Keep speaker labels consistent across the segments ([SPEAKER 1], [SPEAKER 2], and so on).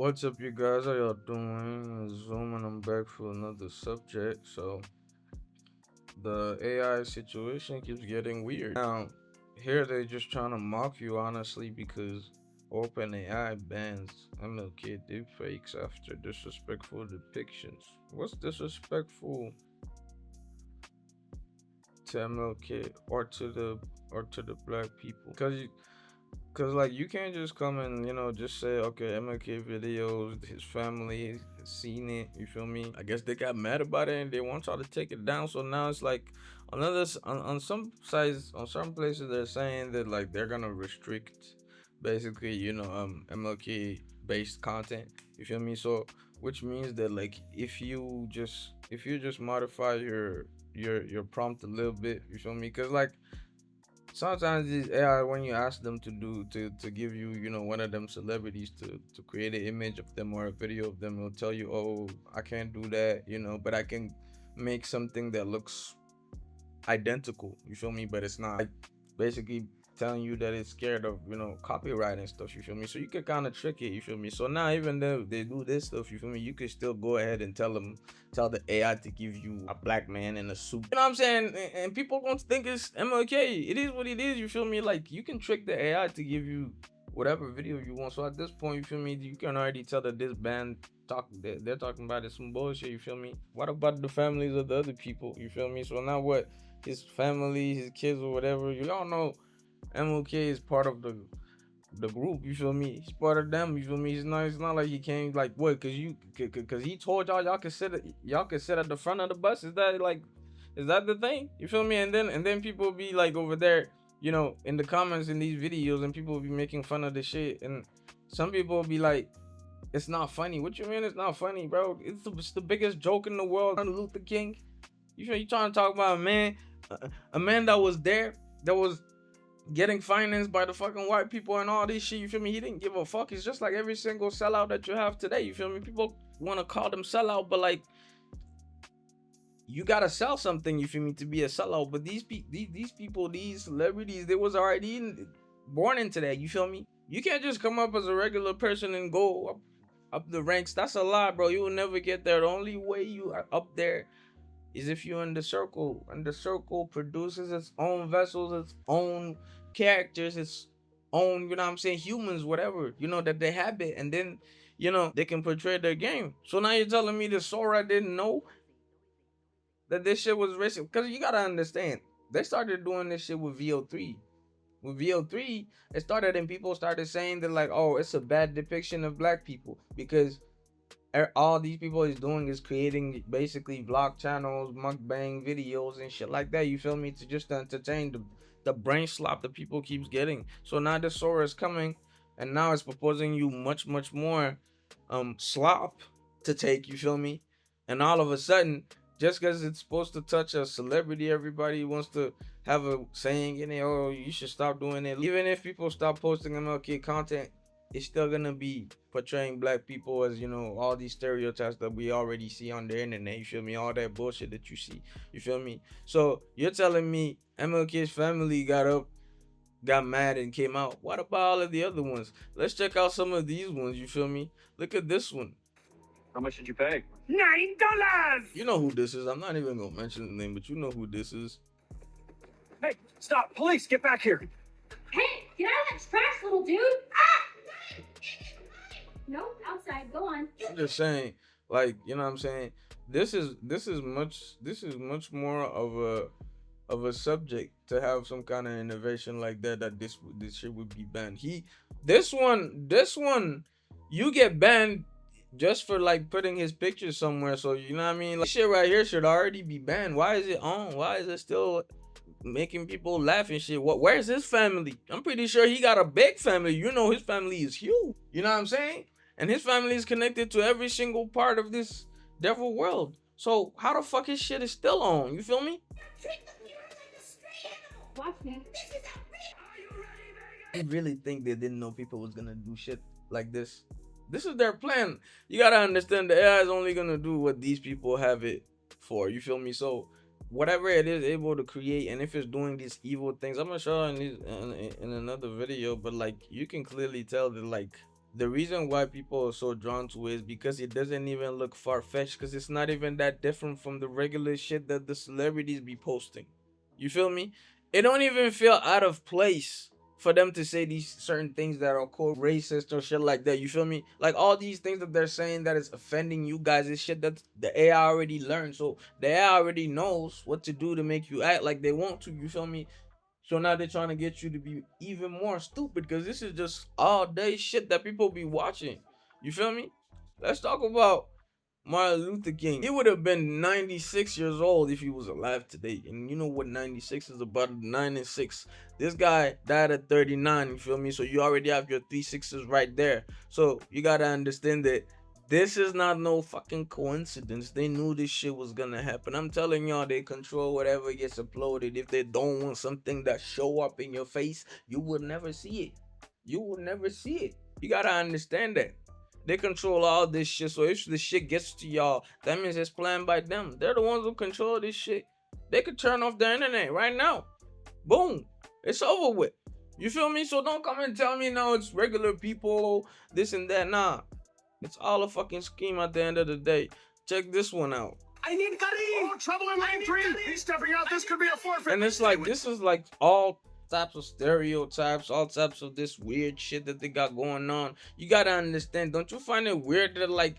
[SPEAKER 1] What's up, you guys? How y'all doing? It's Zoom, and I'm back for another subject. So, the AI situation keeps getting weird. Now, here they're just trying to mock you, honestly, because OpenAI bans MLK deepfakes after disrespectful depictions. What's disrespectful to MLK or to the black people? Cause like you can't just come and just say okay MLK videos, his family has seen it. You feel me? I guess they got mad about it and they want y'all to take it down. So now it's like on some sites, on some places they're saying that like they're gonna restrict basically MLK based content. You feel me? So which means that like if you just modify your prompt a little bit. You feel me? Cause like sometimes these AI, when you ask them to give you one of them celebrities to create an image of them or a video of them, it'll tell you, oh, I can't do that, but I can make something that looks identical. You feel me? But it's not. Like, basically telling you that it's scared of copyright and stuff. You feel me? So you can kind of trick it. You feel me? So now even though they do this stuff, you feel me? You can still go ahead and tell the AI to give you a black man in a suit. You know what I'm saying? And people gonna think it's MLK. It is what it is. You feel me? Like you can trick the AI to give you whatever video you want. So at this point, you feel me? You can already tell that this band they're talking about is some bullshit. You feel me? What about the families of the other people? You feel me? So now what? His family, his kids, or whatever. You all know MLK is part of the group. You feel me? He's part of them. You feel me? It's not like he came like what? Cause he told y'all could sit at the front of the bus. Is that the thing? You feel me? And then people be like over there, in the comments in these videos, and people will be making fun of the shit, and some people will be like, it's not funny. What you mean it's not funny, bro? It's the biggest joke in the world. Martin Luther King. You trying to talk about a man that was there, that was getting financed by the fucking white people and all this shit. You feel me? He didn't give a fuck. It's just like every single sellout that you have today. You feel me? People want to call them sellout, but like you gotta sell something. You feel me? To be a sellout. But these people, these celebrities, they was already born into that. You feel me? You can't just come up as a regular person and go up the ranks. That's a lie, bro. You will never get there. The only way you are up there is if you're in the circle, and the circle produces its own vessels, its own characters, its own, you know what I'm saying, humans, whatever, that they habit, and then, they can portray their game. So now you're telling me that Sora didn't know that this shit was racist? Because you gotta understand, they started doing this shit with VO3. With VO3, it started and people started saying that like, oh, it's a bad depiction of black people because all these people is doing is creating basically vlog channels, mukbang videos and shit like that. You feel me? To just entertain the brain slop that people keeps getting. So now the Sora is coming, and now it's proposing you much more slop to take. You feel me? And all of a sudden, just because it's supposed to touch a celebrity, everybody wants to have a saying in it. Oh, you should stop doing it. Even if people stop posting MLK content, it's still gonna be portraying black people as all these stereotypes that we already see on the internet. You feel me? All that bullshit that you see. You feel me? So you're telling me MLK's family got mad and came out. What about all of the other ones? Let's check out some of these ones. You feel me? Look at this one.
[SPEAKER 2] How much did you pay?
[SPEAKER 3] $9.
[SPEAKER 1] You know who this is. I'm not even gonna mention the name, but you know who this is.
[SPEAKER 2] Hey, stop! Police, get back here!
[SPEAKER 3] Hey, get out of that trash, little dude! Ah! Nope, outside. Go on.
[SPEAKER 1] I'm just saying, like, you know what I'm saying? This is much more of a subject to have some kind of innovation like that this shit would be banned. This one you get banned just for like putting his picture somewhere. So you know what I mean? Like shit right here should already be banned. Why is it on? Why is it still making people laugh and shit? Where's his family? I'm pretty sure he got a big family. His family is huge. You know what I'm saying? And his family is connected to every single part of this devil world. So how the fuck his shit is still on? You feel me?
[SPEAKER 3] Watch me.
[SPEAKER 1] I really think they didn't know people was gonna do shit like this. This is their plan. You gotta understand the AI is only gonna do what these people have it for. You feel me? So whatever it is able to create, and if it's doing these evil things, I'm gonna show in another video. But like you can clearly tell that like The reason why people are so drawn to it is because it doesn't even look far-fetched, because it's not even that different from the regular shit that the celebrities be posting. You feel me? It don't even feel out of place for them to say these certain things that are quote racist or shit like that. You feel me? Like all these things that they're saying that is offending you guys is shit that the AI already learned. So the AI already knows what to do to make you act like they want to. You feel me? So now they're trying to get you to be even more stupid, because this is just all day shit that people be watching. You feel me? Let's talk about Martin Luther King. He would have been 96 years old if he was alive today. And you know what 96 is about? 9 and 6. This guy died at 39, you feel me? So you already have your 3 6s right there. So you gotta understand that this is not no fucking coincidence. They knew this shit was gonna happen. I'm telling y'all, they control whatever gets uploaded. If they don't want something that show up in your face, you will never see it. You will never see it. You gotta understand that. They control all this shit. So if the shit gets to y'all, that means it's planned by them. They're the ones who control this shit. They could turn off the internet right now. Boom. It's over with. You feel me? So don't come and tell me now it's regular people, this and that. Nah. It's all a fucking scheme at the end of the day. Check this one out.
[SPEAKER 2] I need Karim! Oh, trouble in lane 3! He's stepping out. This could be a forfeit.
[SPEAKER 1] And it's like, this is like all types of stereotypes, all types of this weird shit that they got going on. You gotta understand, don't you find it weird that like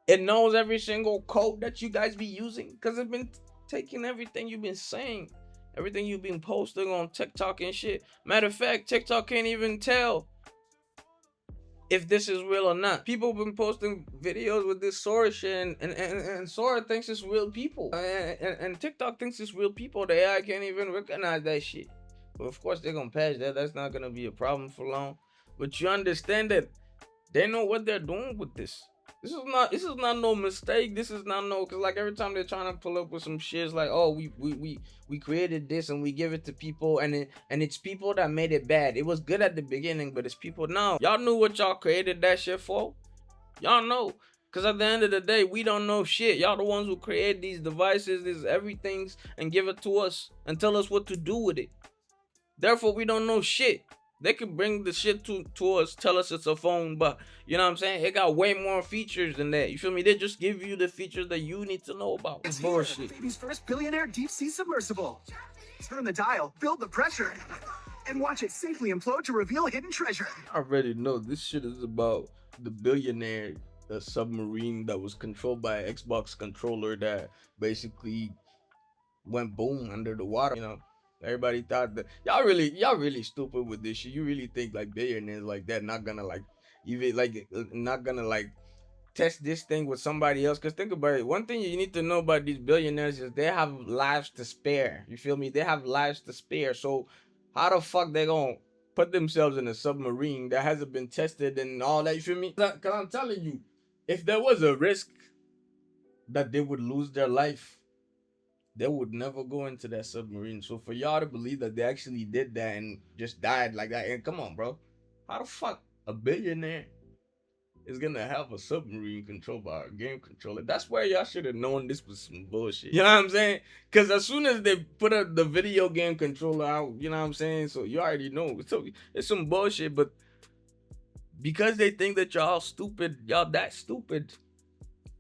[SPEAKER 1] it knows every single code that you guys be using? Because it's been taking everything you've been saying, everything you've been posting on TikTok and shit. Matter of fact, TikTok can't even tell if this is real or not. People been posting videos with this Sora shit, and Sora thinks it's real people, and TikTok thinks it's real people. The AI can't even recognize that shit. But of course they're gonna patch that. That's not gonna be a problem for long. But you understand that they know what they're doing with this. This is not no mistake. This is not no, cause like every time they're trying to pull up with some shit, it's like, oh, we created this and we give it to people, and it's people that made it bad. It was good at the beginning, but it's people now. Y'all knew what y'all created that shit for. Y'all know. Cause at the end of the day, we don't know shit. Y'all the ones who create these devices, these everything's, and give it to us and tell us what to do with it. Therefore, we don't know shit. They could bring the shit to us, tell us it's a phone, but you know what I'm saying? It got way more features than that. You feel me? They just give you the features that you need to know about.
[SPEAKER 2] It's
[SPEAKER 1] bullshit.
[SPEAKER 2] Baby's first billionaire deep sea submersible. Turn the dial, build the pressure, and watch it safely implode to reveal hidden treasure.
[SPEAKER 1] I already know this shit is about the billionaire submarine that was controlled by an Xbox controller that basically went boom under the water. You know, everybody thought that y'all really stupid with this shit. You really think like billionaires like that not gonna like even like not gonna like test this thing with somebody else? Because think about it. One thing you need to know about these billionaires is they have lives to spare. You feel me? They have lives to spare. So how the fuck they gonna put themselves in a submarine that hasn't been tested and all that? You feel me? Because I'm telling you, if there was a risk that they would lose their life, they would never go into that submarine. So for y'all to believe that they actually did that and just died like that, and come on, bro, how the fuck a billionaire is gonna have a submarine controlled by a game controller? That's where y'all should have known this was some bullshit. You know what I'm saying? Because as soon as they put the video game controller out, you know what I'm saying? So you already know it's some bullshit. But because they think that y'all stupid, y'all that stupid,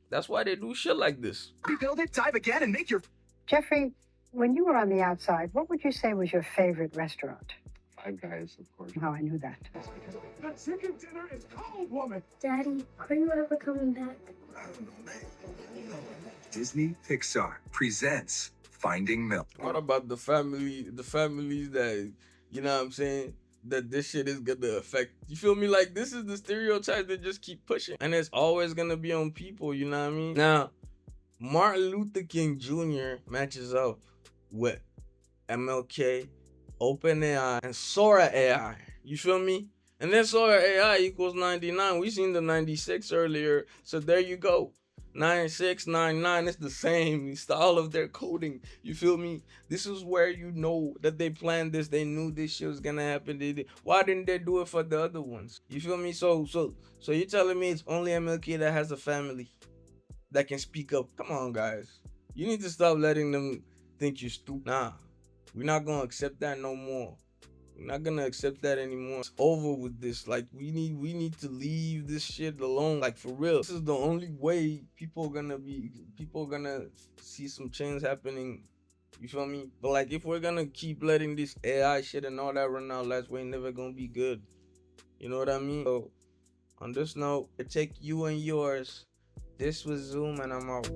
[SPEAKER 1] that's why they do shit like this.
[SPEAKER 2] Rebuild it, dive again, and make your...
[SPEAKER 4] Jeffrey, when you were on the outside, what would you say was your favorite restaurant?
[SPEAKER 5] Five Guys, of course.
[SPEAKER 4] Oh, I knew that.
[SPEAKER 2] The chicken dinner is cold, woman!
[SPEAKER 3] Daddy, are you ever coming back?
[SPEAKER 6] Disney Pixar presents Finding Milk.
[SPEAKER 1] What about the families that, you know what I'm saying, that this shit is gonna affect? You feel me? Like, this is the stereotype that just keep pushing, and it's always gonna be on people. You know what I mean? Now, Martin Luther King Jr. matches up with MLK, OpenAI, and Sora AI. You feel me? And then Sora AI equals 99. We seen the 96 earlier, so there you go. 96, 99, it's the same. It's all of their coding. You feel me? This is where you know that they planned this. They knew this shit was gonna happen. Why didn't they do it for the other ones? You feel me? So you're telling me it's only MLK that has a family that can speak up? Come on, guys. You need to stop letting them think you're stupid. Nah, we're not gonna accept that no more. We're not gonna accept that anymore. It's over with this. Like we need to leave this shit alone. Like for real. This is the only way people gonna see some change happening. You feel me? But like if we're gonna keep letting this AI shit and all that run our lives, we ain't never gonna be good. You know what I mean? So on this note, take you and yours. This was Zoom and I'm out.